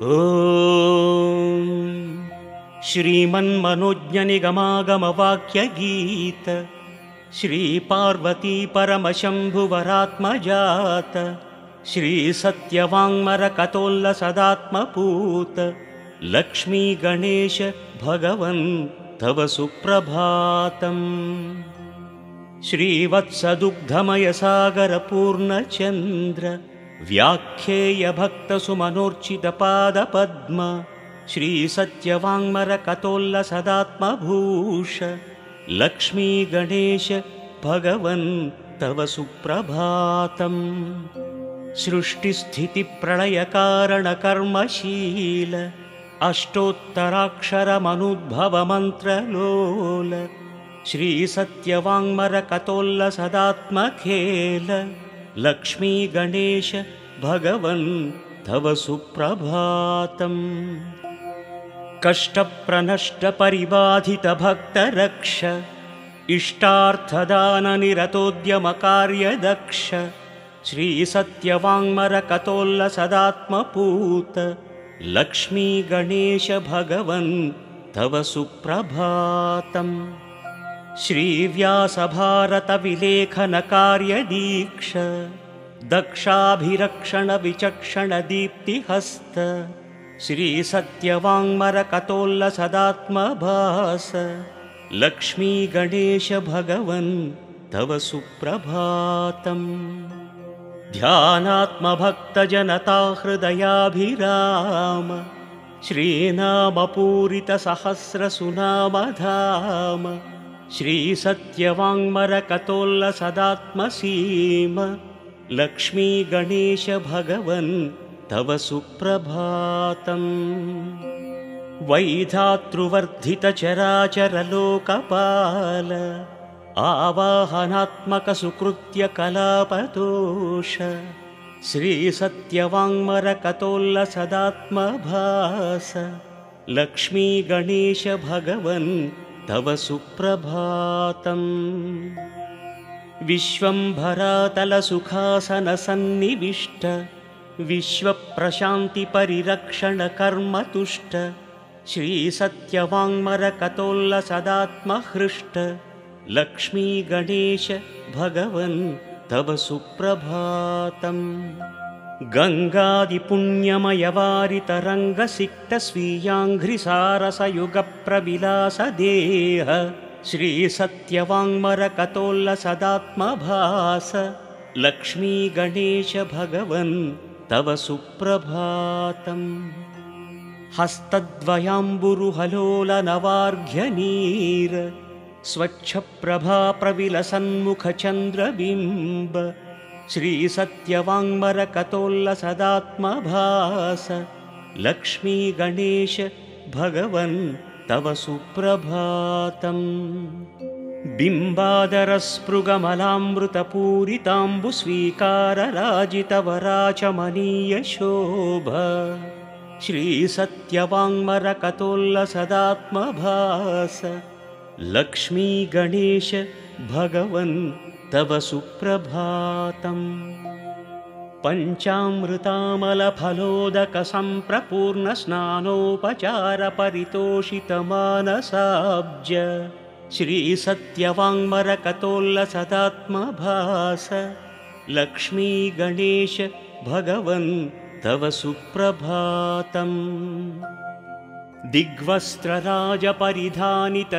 ॐ श्रीमन्मनोज्ञनिगमागमवाक्यगीत श्रीपार्वती परमशम्भुवरात्मजात श्रीसत्यवाङ्मरकतोल्लसदात्मपूत लक्ष्मी गणेश भगवन् तव सुप्रभातम्। श्रीवत्सदुग्धमयसागरपूर्णचन्द्र व्याख्येय भक्तसुमनोर्चितपादपद्म श्रीसत्यवाङ्मरकतोल्लसदात्मभूष लक्ष्मी गणेश भगवन् तव सुप्रभातम्। सृष्टिस्थितिप्रलयकारणकर्मशील अष्टोत्तराक्षरमनुद्भवमन्त्रलोल श्रीसत्यवाङ्मरकतोल्लसदात्मखेल लक्ष्मी गणेश भगवन् तव सुप्रभातम्। कष्टप्रनष्टपरिबाधितभक्तरक्ष इष्टार्थदाननिरतोद्यमकार्यदक्ष श्रीसत्यवाङ्मरकतोल्लसदात्मपूत लक्ष्मी गणेश भगवन् तव सुप्रभातम्। श्रीव्यासभारतविलेखनकार्यदीक्ष दक्षाभिरक्षणविचक्षणदीप्तिहस्त श्रीसत्यवाङ्मरकतोल्लसदात्मभास लक्ष्मी गणेश भगवन् तव सुप्रभातम्। ध्यानात्मभक्तजनता हृदयाभिराम श्रीनामपूरितसहस्रसुनामधाम श्रीसत्यवाङ्मरकतोल्लसदात्मसीम लक्ष्मी गणेश भगवन् तव सुप्रभातम्। वैधातृवर्धितचराचरलोकपाल आवाहनात्मकसुकृत्यकलापदोष श्रीसत्यवाङ्मरकतोल्लसदात्मभास लक्ष्मी गणेश भगवन् तव सुप्रभातम्। विश्वम्भरातलसुखासनसन्निविष्ट विश्वप्रशान्तिपरिरक्षणकर्मतुष्ट श्रीसत्यवाङ्मरकतोल्लसदात्महृष्ट लक्ष्मी गणेश भगवन् तव सुप्रभातम्। गङ्गादिपुण्यमयवारितरङ्गसिक्तस्वीयाङ्घ्रिसारसयुगप्रविलासदेह श्रीसत्यवाङ्मरकतोल्लसदात्मभास लक्ष्मी गणेश भगवन् तव सुप्रभातम्। हस्तद्वयाम्बुरुहलोलनवार्घ्यनीर स्वच्छप्रभाप्रविलसन्मुखचन्द्रबिम्ब श्रीसत्यवाङ्मरकतोल्लसदात्मभास लक्ष्मी गणेश भगवन् तव सुप्रभातम्। बिम्बादरस्पृगमलामृतपूरिताम्बुस्वीकारराजितवराचमनीयशोभा श्रीसत्यवाङ्मरकतोल्लसदात्मभास लक्ष्मी गणेश भगवन् तव सुप्रभातम्। पञ्चामृतामलफलोदकसम्प्रपूर्णस्नानोपचारपरितोषितमानसाब्ज श्रीसत्यवाङ्मरकतोल्लसदात्मभास लक्ष्मी गणेश भगवन् तव सुप्रभातम्। दिग्वस्त्रराजपरिधानित